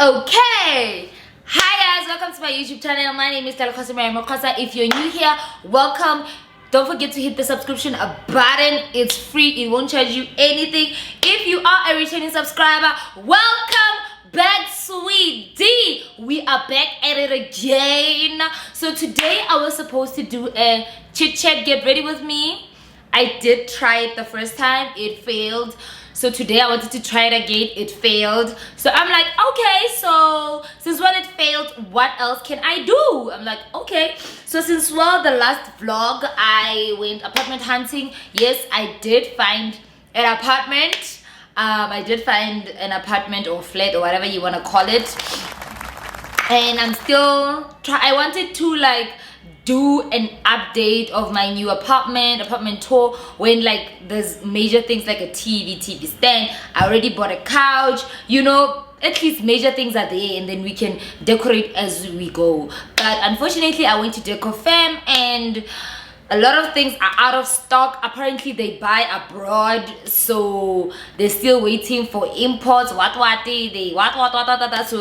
Okay, hi guys, welcome to my YouTube channel. My name is x.o.x.o. If you're new here, welcome. Don't forget to hit the subscription button. It's free, it won't charge you anything. If you are a returning subscriber, welcome back, sweetie. We are back at it again. So today I was supposed to do a chit chat, get ready with me. I did try it the first time, it failed. So today I wanted to try it again, it failed. So I'm like, okay, so since it failed, what else can I do? I'm like, okay. So since the last vlog, I went apartment hunting. Yes, I did find an apartment. I did find an apartment or flat or whatever you want to call it. And I'm still I wanted to do an update of my new apartment tour, when there's major things like a TV stand. I already bought a couch, you know, at least major things are there, and then we can decorate as we go. But unfortunately I went to Deco Fam and a lot of things are out of stock. Apparently they buy abroad, so they're still waiting for imports. So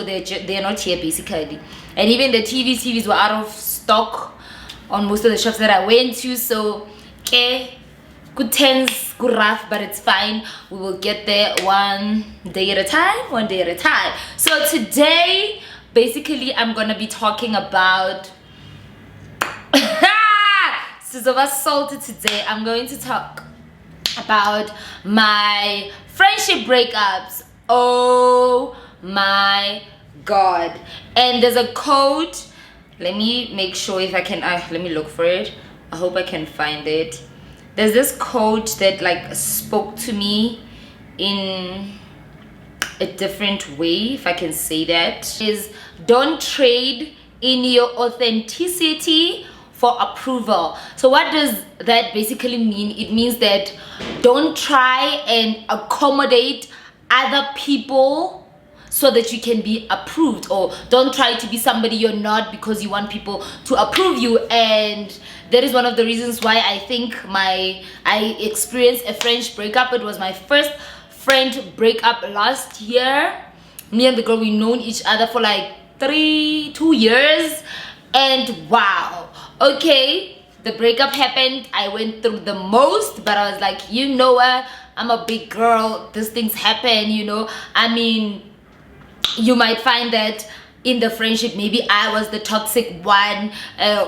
they're not here basically. And even the TVs were out of stock on most of the shops that I went to. So okay, good tense, good rough, but it's fine. We will get there one day at a time. So today basically I'm gonna be talking about salted today. I'm going to talk about my friendship breakups. Oh my god. And there's a quote. Let me make sure if I can let me look for it. I hope I can find it. There's this quote that spoke to me in a different way, if I can say that. Is don't trade in your authenticity for approval. So what does that basically mean? It means that don't try and accommodate other people so that you can be approved, or don't try to be somebody you're not because you want people to approve you. And that is one of the reasons why I think I experienced a French breakup. It was my first friend breakup last year. Me and the girl, we known each other for 2 years, and wow, okay, the breakup happened. I went through the most, but I was like, you know what, I'm a big girl, these things happen, you know. I mean, you might find that in the friendship maybe I was the toxic one,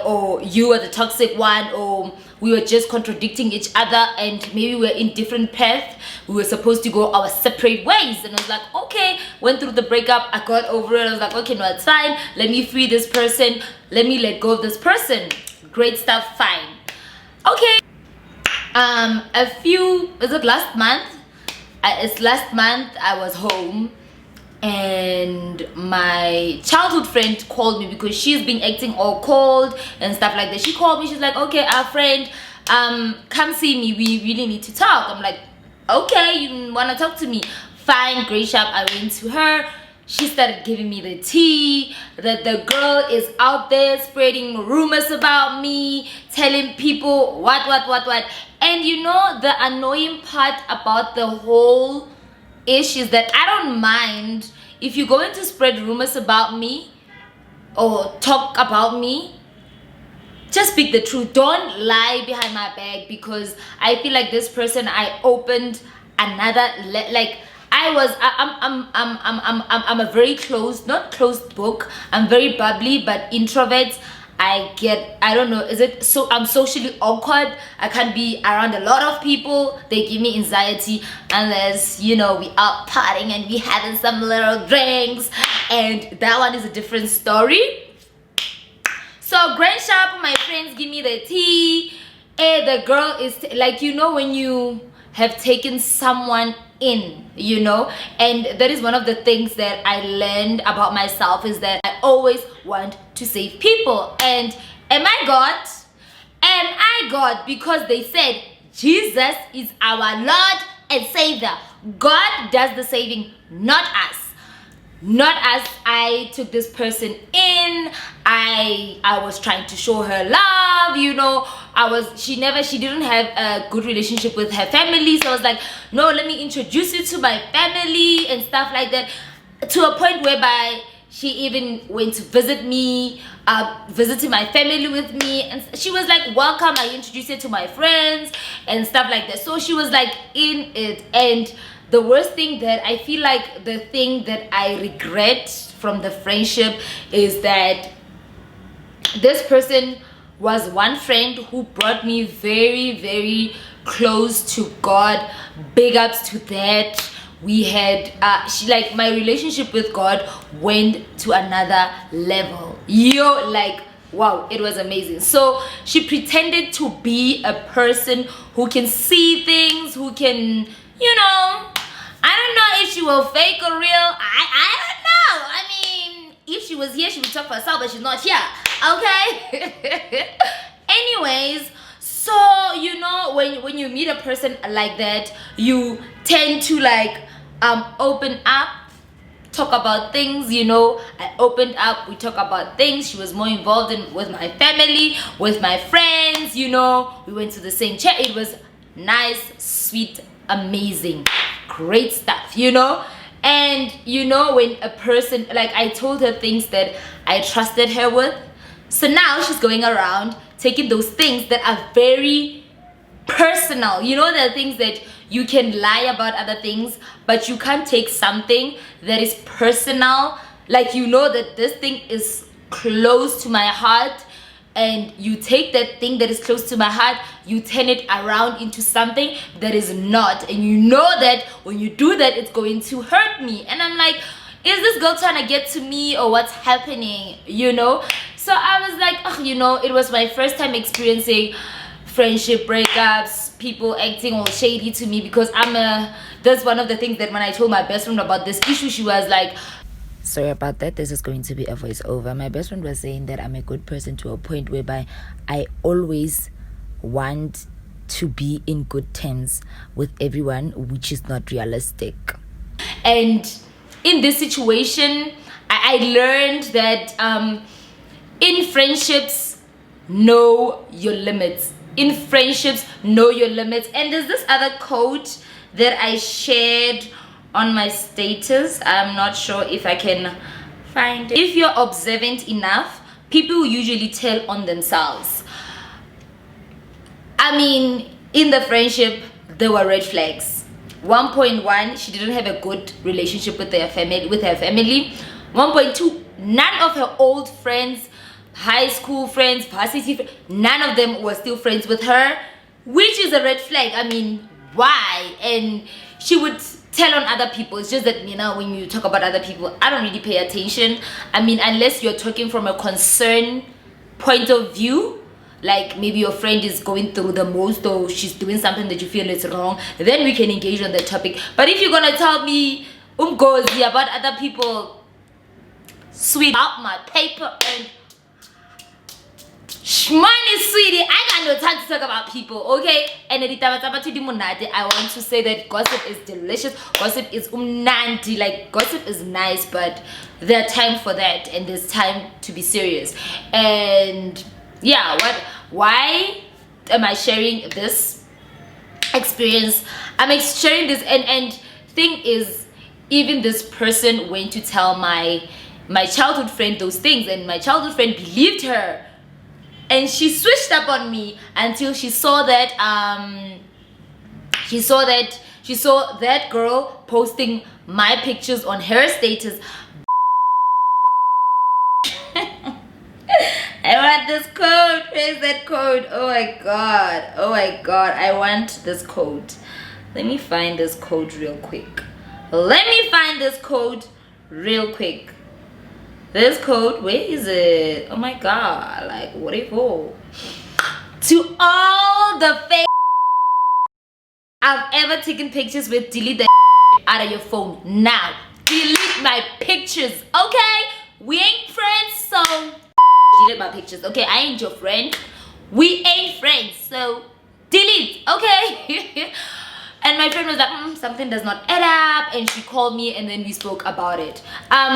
or you were the toxic one, or we were just contradicting each other, and maybe we're in different paths. We were supposed to go our separate ways. And I was like, okay, went through the breakup, I got over it. I was like, okay, no, it's fine, let me free this person, let me let go of this person. Great stuff, fine. Okay, last month? It's last month I was home, and my childhood friend called me because she's been acting all cold and stuff like that. She called me, she's like, okay, our friend, come see me, we really need to talk. I'm like, okay, you wanna talk to me? Fine, great shop. I went to her. She started giving me the tea that the girl is out there spreading rumors about me, telling people what. And you know, the annoying part about the whole issue is that I don't mind if you're going to spread rumors about me or talk about me. Just speak the truth, don't lie behind my back, because I feel like this person, I opened another I'm a very not closed book. I'm very bubbly, but introvert. I don't know, I'm socially awkward. I can't be around a lot of people. They give me anxiety unless, you know, we out partying and we having some little drinks, and that one is a different story. So grand shop, my friends give me the tea, and the girl is you know, when you have taken someone in, you know. And that is one of the things that I learned about myself, is that I always want to save people. And am I God? Am I God? Because they said Jesus is our Lord and Savior. God does the saving, not us. I took this person in. I was trying to show her love, you know. She didn't have a good relationship with her family, so I was like, no, let me introduce you to my family and stuff like that. to a point whereby she even went to visit me, visited my family with me, and she was like, welcome. I introduced her to my friends and stuff like that. So she was like in it. And the worst thing that I feel like, the thing that I regret from the friendship is that this person was one friend who brought me very, very close to God. Big ups to that. We had my relationship with God went to another level. Like, wow, it was amazing. So she pretended to be a person who can see things, who can, I don't know if she will fake or real. I don't know. I mean, if she was here, she would talk for herself, but she's not here. Okay. Anyways, so when you meet a person like that, you tend to open up, talk about things. I opened up, we talk about things. She was more involved with my family, with my friends. We went to the same church. It was nice, sweet, amazing, great stuff. And when a person, I told her things that I trusted her with. So now she's going around taking those things that are very personal. There are things that you can lie about other things, but you can't take something that is personal. That this thing is close to my heart, and you take that thing that is close to my heart, you turn it around into something that is not. And that when you do that, it's going to hurt me. And I'm like, is this girl trying to get to me, or what's happening? So I was like, it was my first time experiencing friendship breakups, people acting all shady to me, because that's one of the things that when I told my best friend about this issue, she was like, sorry about that, this is going to be a voiceover. My best friend was saying that I'm a good person to a point whereby I always want to be in good terms with everyone, which is not realistic. And in this situation, I learned that in friendships, know your limits. In friendships, know your limits. And there's this other quote that I shared on my status. I'm not sure if I can find it. If you're observant enough, people usually tell on themselves. I mean, in the friendship, there were red flags. 1.1, she didn't have a good relationship with her family. 1.2, none of her old friends, high school friends, varsity friends, none of them were still friends with her, which is a red flag. I mean, why? And she would tell on other people. It's just that, when you talk about other people, I don't really pay attention. I mean, unless you're talking from a concern point of view, like maybe your friend is going through the most, or she's doing something that you feel is wrong, then we can engage on that topic. But if you're gonna tell me umgozi about other people, sweet out my paper and money, sweetie, I got no time to talk about people, okay? And I want to say that gossip is delicious. Gossip is umnandi. Like, gossip is nice, but there's time for that, and there's time to be serious. And yeah, why am I sharing this experience? I'm sharing this, and thing is, even this person went to tell my childhood friend those things, and my childhood friend believed her. And she switched up on me until she saw that she saw that girl posting my pictures on her status. I want this code. Where's that code? Oh my god, I want this code. Let me find this code real quick. This code, where is it? Oh my god, like, what if to all the fake I've ever taken pictures with, delete that out of your phone now. Delete my pictures, okay? We ain't friends, so delete my pictures, okay? I ain't your friend. We ain't friends, so delete, okay? And my friend was like, something does not add up, and she called me, and then we spoke about it. I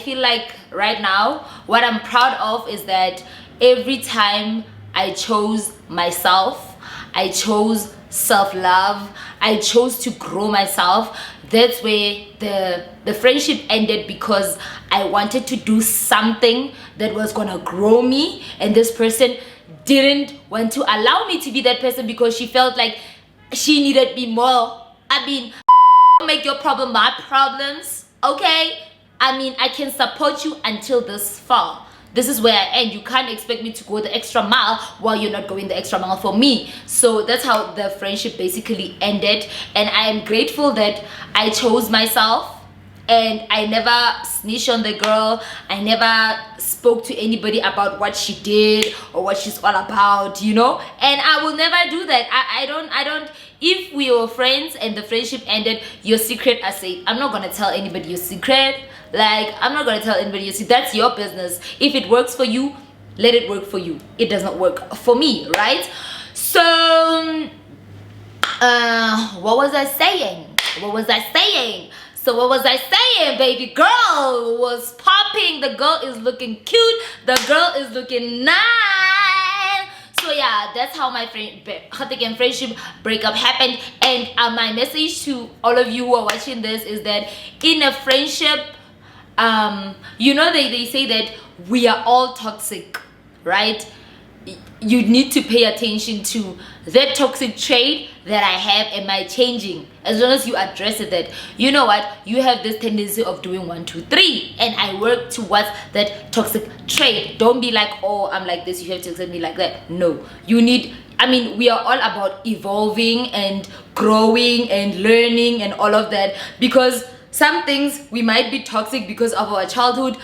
feel like right now what I'm proud of is that every time I chose myself, I chose self-love, I chose to grow myself, that's where the friendship ended, because I wanted to do something that was gonna grow me, and this person didn't want to allow me to be that person because she felt like she needed me more. I mean, make your problem my problems, okay? I mean, I can support you until this far. This is where I end. You can't expect me to go the extra mile while you're not going the extra mile for me. So that's how the friendship basically ended. And I am grateful that I chose myself, and I never snitched on the girl. I never spoke to anybody about what she did or what she's all about, you know. And I will never do that. I don't. If we were friends and the friendship ended, your secret, I say, I'm not gonna tell anybody your secret. Like, I'm not gonna tell anybody your secret. That's your business. If it works for you, let it work for you. It does not work for me, right? So what was I saying? So what was I saying? Baby girl was popping. The girl is looking cute. The girl is looking nice. So yeah, that's how my friendship breakup happened. And my message to all of you who are watching this is that in a friendship, you know, they say that we are all toxic, right? You need to pay attention to that toxic trait that I have. Am I changing? As long as you address it, that you know what, you have this tendency of doing 1 2 3, and I work towards that toxic trait. Don't be like, oh, I'm like this, you have to accept me like that. No, you need, I mean, we are all about evolving and growing and learning and all of that, because some things we might be toxic because of our childhood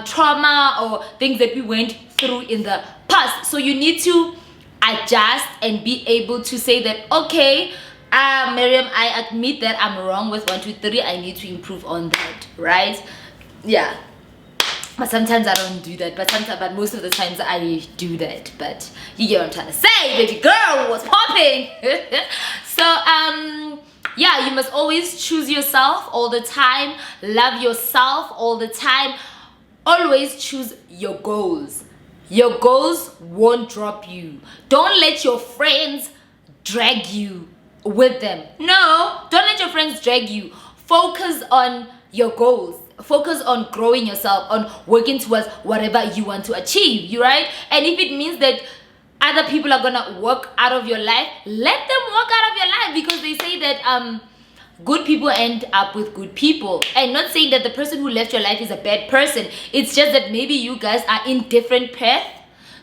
trauma or things that we went through in the past. So you need to adjust and be able to say that, okay, Miriam, I admit that I'm wrong with 1 2 3. I need to improve on that, right? Yeah. But sometimes I don't do that. But most of the times I do that. But you get what I'm trying to say, baby girl was popping. So yeah, you must always choose yourself all the time. Love yourself all the time. Always choose your goals. Your goals won't drop you. Don't let your friends drag you with them. No, don't let your friends drag you. Focus on your goals. Focus on growing yourself, on working towards whatever you want to achieve, you right? And if it means that other people are gonna walk out of your life, let them walk out of your life, because they say that good people end up with good people. And not saying that the person who left your life is a bad person. It's just that maybe you guys are in different paths.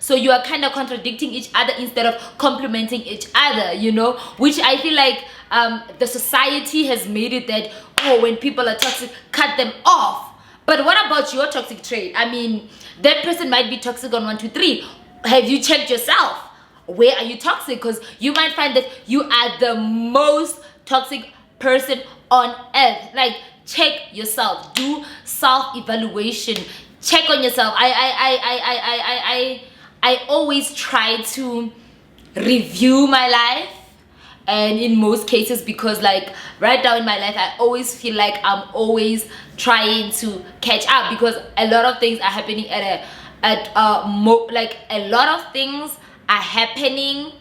So you are kind of contradicting each other instead of complementing each other, you know, which I feel like the society has made it that, oh, when people are toxic, cut them off. But what about your toxic trait? I mean, that person might be toxic on 1 2 3. Have you checked yourself? Where are you toxic? Because you might find that you are the most toxic person on earth. Like, check yourself. Do self-evaluation. Check on yourself. I always try to review my life, and in most cases, because like right now in my life, I always feel like I'm always trying to catch up, because a lot of things are happening like a lot of things are happening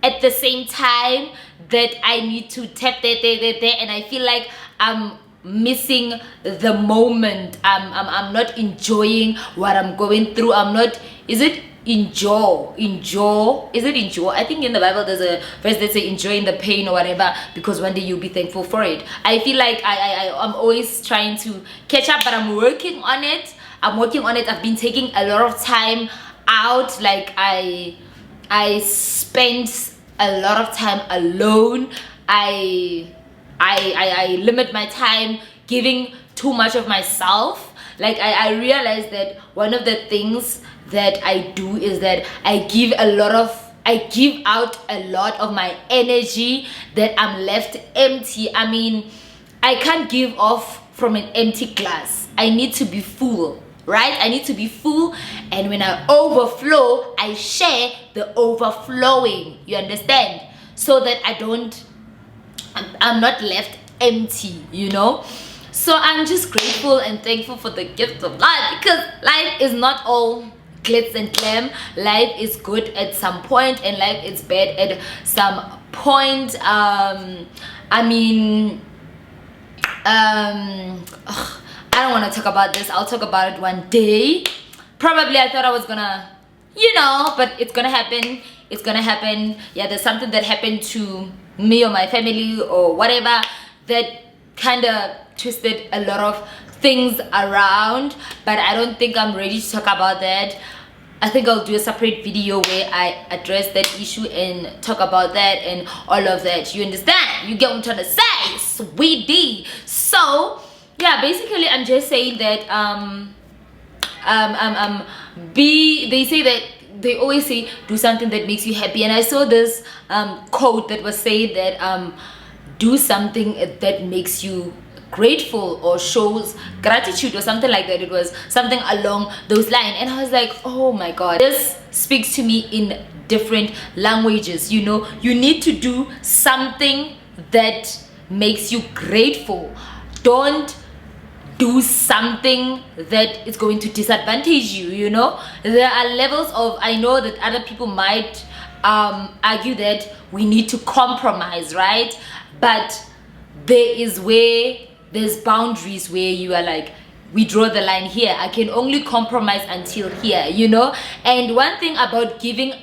at the same time that I need to tap there, and I feel like I'm missing the moment. I'm not enjoying what I'm going through. I'm not, is it enjoy, is it enjoy? I think in the Bible there's a verse that say enjoying the pain or whatever, because one day you'll be thankful for it. I feel like I'm always trying to catch up, but I'm working on it. I've been taking a lot of time out. Like I spend a lot of time alone. I limit my time giving too much of myself. Like I realized that one of the things that I do is that I give out a lot of my energy, that I'm left empty. I mean, I can't give off from an empty glass. I need to be full, right? I need to be full, and when I overflow, I share the overflowing, you understand? So that I'm not left empty, you know? So I'm just grateful and thankful for the gift of life, because life is not all glitz and glam. Life is good at some point, and life is bad at some point. I mean, I don't want to talk about this. I'll talk about it one day. Probably I thought I was gonna, but it's gonna happen. It's gonna happen. Yeah, there's something that happened to me or my family or whatever that kind of twisted a lot of things around, but I don't think I'm ready to talk about that. I think I'll do a separate video where I address that issue and talk about that and all of that. You understand? You get what I'm trying to say, sweetie. So yeah, basically I'm just saying that they say that they always say do something that makes you happy, and I saw this quote that was saying that do something that makes you grateful or shows gratitude or something like that. It was something along those lines, and I was like, oh my god, this speaks to me in different languages. You need to do something that makes you grateful. Don't do something that is going to disadvantage you. There are levels of, I know that other people might argue that we need to compromise, right? But there's boundaries where you are like, we draw the line here. I can only compromise until here, and one thing about giving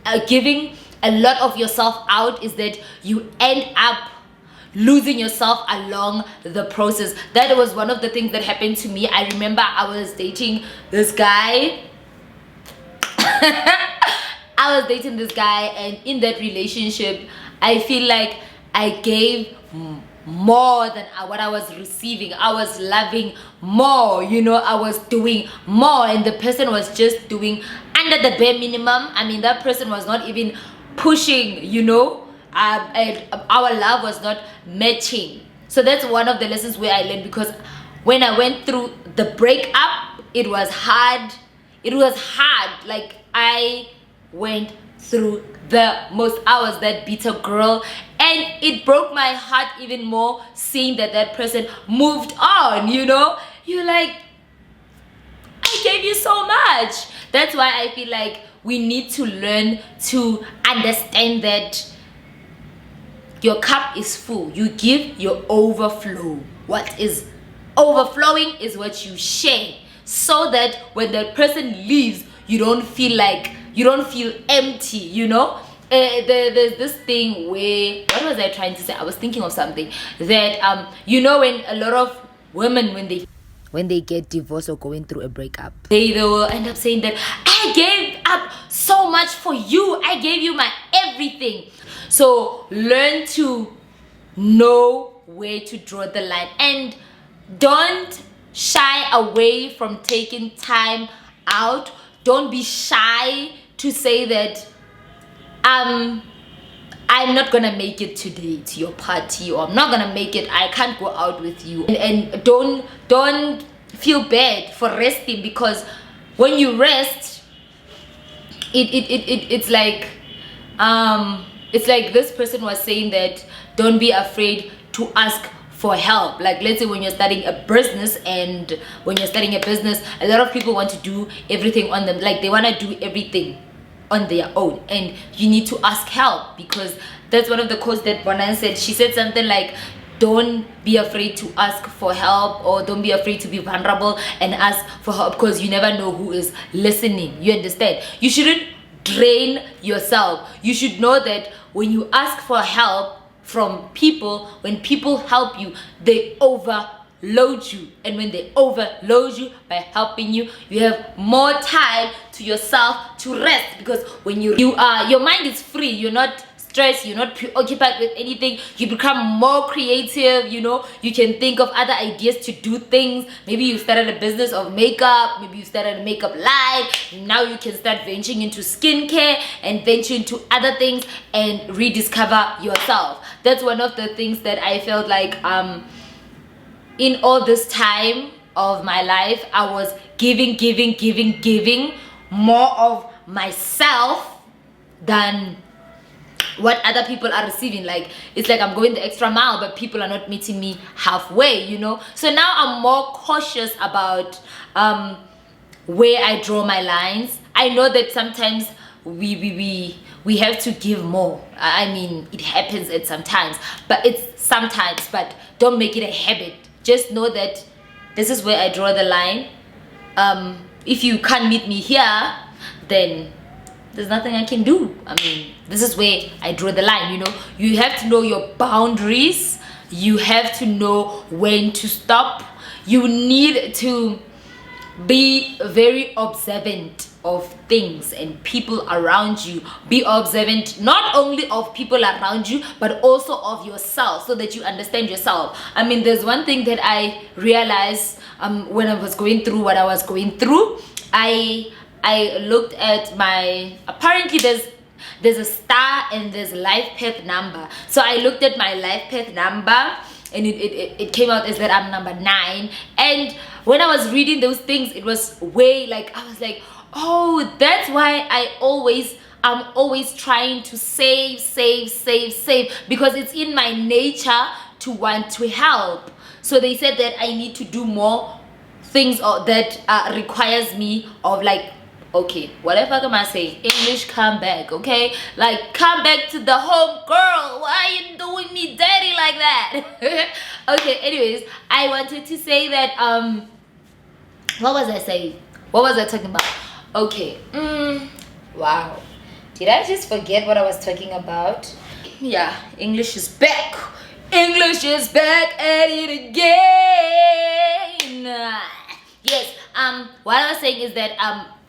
a lot of yourself out is that you end up losing yourself along the process. That was one of the things that happened to me. I remember I was dating this guy. And in that relationship, I feel like I gave more than what I was receiving. I was loving more, I was doing more, and the person was just doing under the bare minimum. I mean, that person was not even pushing, and our love was not matching. So that's one of the lessons where I learned, because when I went through the breakup, it was hard. Like, I went through the most. I was that bitter girl, and it broke my heart even more seeing that person moved on. You're like, I gave you so much. That's why I feel like we need to learn to understand that your cup is full. You give, your overflow. What is overflowing is what you share, so that when that person leaves, you don't feel empty. There's this thing where, what was I trying to say? I was thinking of something that when a lot of women, when they get divorced or going through a breakup, they will end up saying that I gave up so much for you. I gave you my everything. So learn to know where to draw the line, and don't shy away from taking time out. Don't be shy to say that I'm not gonna make it today to your party, or I'm not gonna make it, I can't go out with you. And don't feel bad for resting, because when you rest, it's like this person was saying that don't be afraid to ask for help. Like, let's say when you're starting a business, and when you're starting a business, a lot of people want to do everything on them. Like, they want to do everything on their own, and you need to ask help, because that's one of the quotes that Bonan said. She said something like, don't be afraid to ask for help, or don't be afraid to be vulnerable and ask for help, because you never know who is listening. You understand? You shouldn't drain yourself. You should know that when you ask for help from people, when people help you, they overload you, and when they overload you by helping you, you have more time to yourself to rest, because when your mind is free, you're not stressed, you're not preoccupied with anything, you become more creative. You can think of other ideas to do things. Maybe you started a business of makeup, maybe you started a makeup line, now you can start venturing into skincare and venture into other things and rediscover yourself. That's one of the things that I felt like in all this time of my life, I was giving more of myself than what other people are receiving. Like, it's like I'm going the extra mile, but people are not meeting me halfway. So now I'm more cautious about where I draw my lines. I know that sometimes we have to give more. I mean, it happens at sometimes, but it's sometimes, but don't make it a habit. Just know that this is where I draw the line. If you can't meet me here, then there's nothing I can do. I mean, this is where I draw the line. You know, you have to know your boundaries. You have to know when to stop. You need to be very observant of things and people around you. Be observant not only of people around you, but also of yourself, so that you understand yourself. I mean, there's one thing that I realized when I was going through what I was going through. I looked at my, apparently there's a star and there's life path number. So I looked at my life path number, and it came out as that I'm number 9. And when I was reading those things, it was way like, I was like, oh, that's why I'm always trying to save, because it's in my nature to want to help. So they said that I need to do more things that requires me of, like, okay, whatever am I saying? English, come back, okay? Like, come back to the home, girl. Why are you doing me dirty like that? Okay, anyways, I wanted to say that, what was I saying? What was I talking about? Okay, wow. Did I just forget what I was talking about? Yeah, English is back. English is back at it again. Yes, what I was saying is that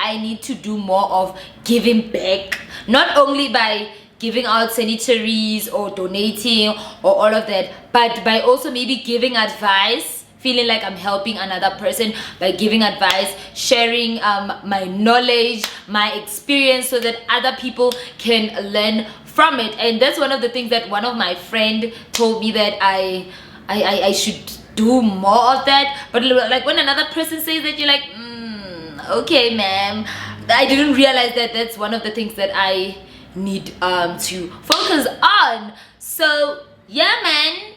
I need to do more of giving back, not only by giving out sanitaries or donating or all of that, but by also maybe giving advice, feeling like I'm helping another person by giving advice, sharing my knowledge, my experience, so that other people can learn from it. And that's one of the things that one of my friend told me, that I should do more of that. But like, when another person says that, you're like, okay, ma'am. I didn't realize that that's one of the things that I need to focus on. So yeah, man,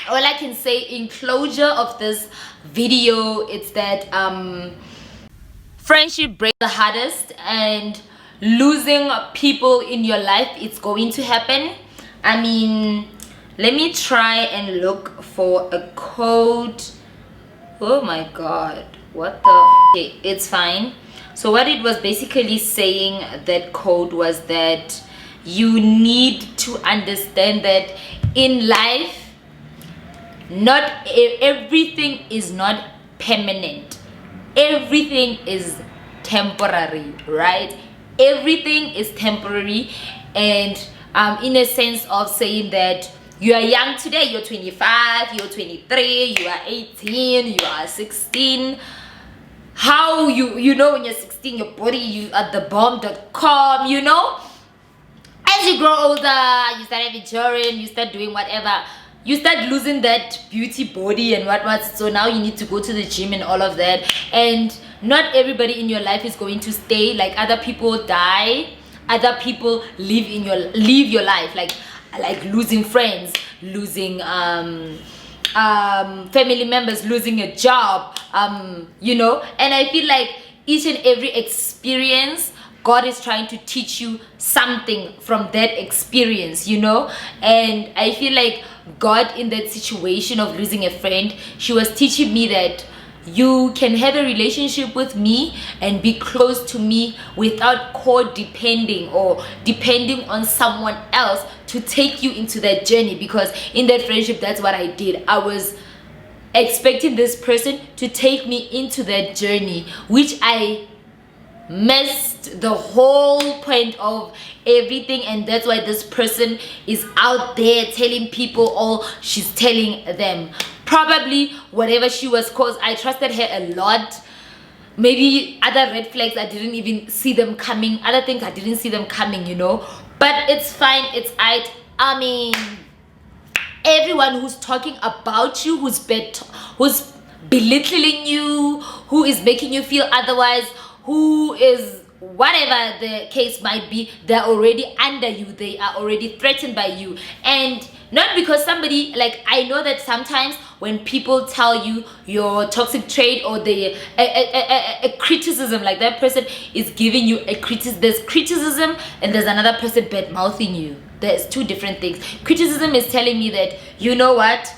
all I can say in closure of this video, it's that friendship breaks the hardest, and losing people in your life, it's going to happen. I mean, let me try and look for a quote. Oh my god, what the, okay, it's fine. So what it was basically saying, that quote, was that you need to understand that in life, not everything is not permanent. Everything is temporary, right? Everything is temporary. And in a sense of saying that you are young today, you're 25, you're 23, you are 18, you are 16. How you know, when you're 16, your body, you at the bomb.com, you know. As you grow older, you start having children, you start doing whatever, you start losing that beauty body and what. So now you need to go to the gym and all of that. And not everybody in your life is going to stay. Like, other people die, other people leave your life, like losing friends, losing family members, losing a job, you know. And I feel like each and every experience, God is trying to teach you something from that experience, you know. And I feel like God, in that situation of losing a friend, she was teaching me that you can have a relationship with me and be close to me without codepending or depending on someone else to take you into that journey. Because in that friendship, that's what I did. I was expecting this person to take me into that journey, which I missed the whole point of everything. And that's why this person is out there telling people all she's telling them. Probably whatever she was, cause I trusted her a lot. Maybe other red flags, I didn't even see them coming. Other things, I didn't see them coming, you know. But it's fine, it's I mean, everyone who's talking about you, who's belittling you, who is making you feel otherwise, who is whatever the case might be, they're already under you, they are already threatened by you. And not because somebody, like, I know that sometimes when people tell you your toxic trait or a criticism, like that person is giving you a criticism, there's criticism and there's another person bad mouthing you. There's two different things. Criticism is telling me that, you know what,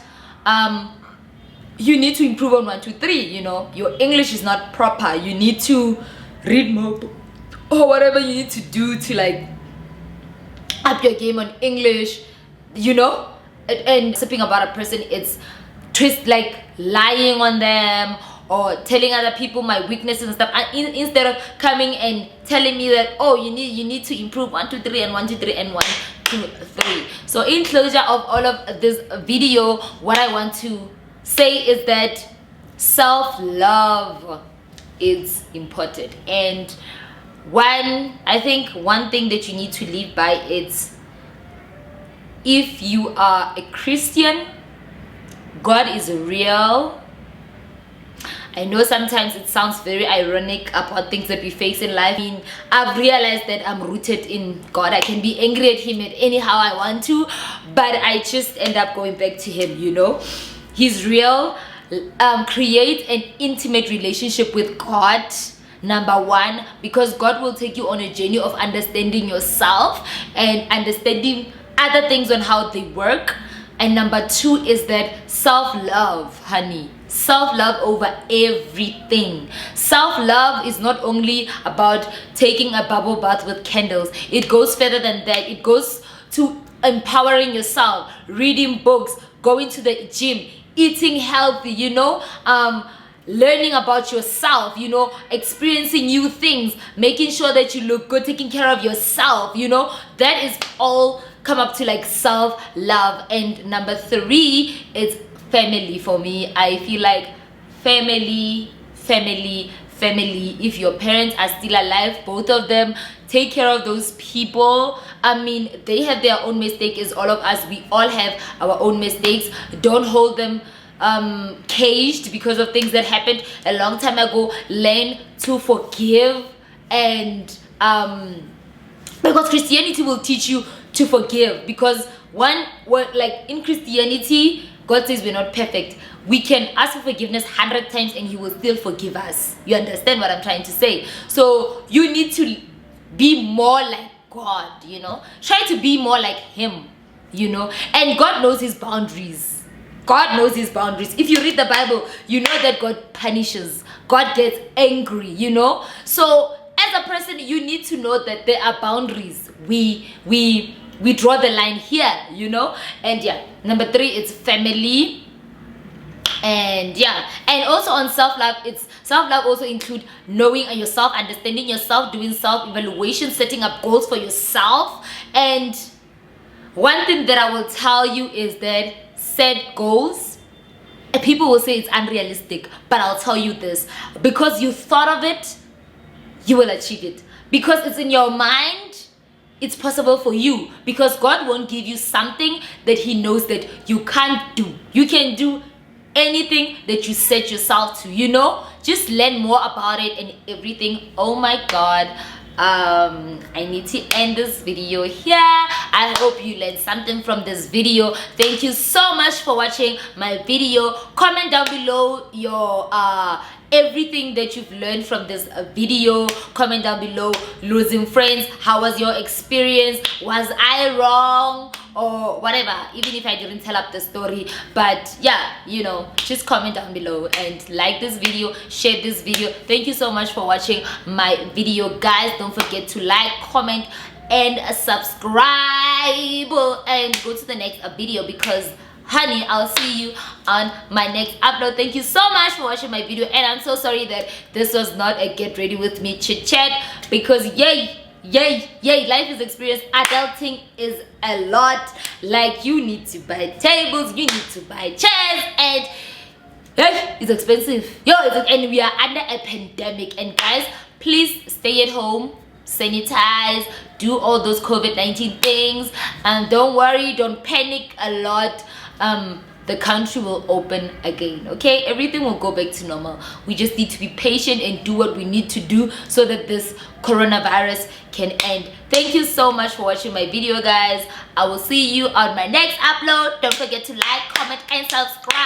you need to improve on 1 2 3, you know, your English is not proper, you need to read more, or whatever you need to do to like up your game on English, you know. And something about a person, it's like lying on them or telling other people my weaknesses and stuff, and instead of coming and telling me that, oh, you need to improve 1 2 3 and 1 2 3 and 1 2 3. So in closure of all of this video, what I want to say is that self-love is important. And I think one thing that you need to live by is, if you are a Christian, God is real. I know sometimes it sounds very ironic about things that we face in life. I mean, I've realized that I'm rooted in God. I can be angry at him at anyhow I want to, but I just end up going back to him, you know. He's real. Create an intimate relationship with God, number one, because God will take you on a journey of understanding yourself and understanding other things on how they work. And number two is that self-love, honey. Self-love over everything. Self-love is not only about taking a bubble bath with candles. It goes further than that. It goes to empowering yourself, reading books, going to the gym, eating healthy, you know, learning about yourself, you know, experiencing new things, making sure that you look good, taking care of yourself, you know. That is all come up to like self-love. And number three is family. For me, I feel like family. If your parents are still alive, both of them, take care of those people. I mean, they have their own mistake as all of us. We all have our own mistakes. Don't hold them caged because of things that happened a long time ago. Learn to forgive, and because Christianity will teach you to forgive. Because like in Christianity, God says we're not perfect. We can ask for forgiveness 100 times and he will still forgive us. You understand what I'm trying to say? So you need to be more like God, you know. Try to be more like him, you know. And God knows his boundaries. God knows his boundaries. If you read the Bible, you know that God punishes. God gets angry, you know. So as a person, you need to know that there are boundaries. We draw the line here, you know. And yeah, number three, it's family. And yeah, and also on self-love, it's self-love also include knowing yourself, understanding yourself, doing self-evaluation, setting up goals for yourself. And one thing that I will tell you is that set goals. People will say it's unrealistic, but I'll tell you this, because you thought of it, you will achieve it. Because it's in your mind, it's possible for you. Because God won't give you something that he knows that you can't do. You can do anything that you set yourself to, you know. Just learn more about it and everything. Oh my God, I need to end this video here. I hope you learned something from this video. Thank you so much for watching my video. Comment down below your everything that you've learned from this video. Comment down below, losing friends, how was your experience? Was I wrong? Or whatever, even if I didn't tell up the story. But yeah, you know, just comment down below and like this video, share this video. Thank you so much for watching my video, guys. Don't forget to like, comment, and subscribe, and go to the next video, because honey, I'll see you on my next upload. Thank you so much for watching my video, and I'm so sorry that this was not a get ready with me chit chat, because yay, life is experience. Adulting is a lot. Like, you need to buy tables, you need to buy chairs, and it's expensive, and we are under a pandemic. And guys, please stay at home, sanitize, do all those COVID-19 things, and don't worry, don't panic a lot. the country will open again. Okay, everything will go back to normal. We just need to be patient and do what we need to do so that this coronavirus can end. Thank you so much for watching my video, guys. I will see you on my next upload. Don't forget to like, comment, and subscribe.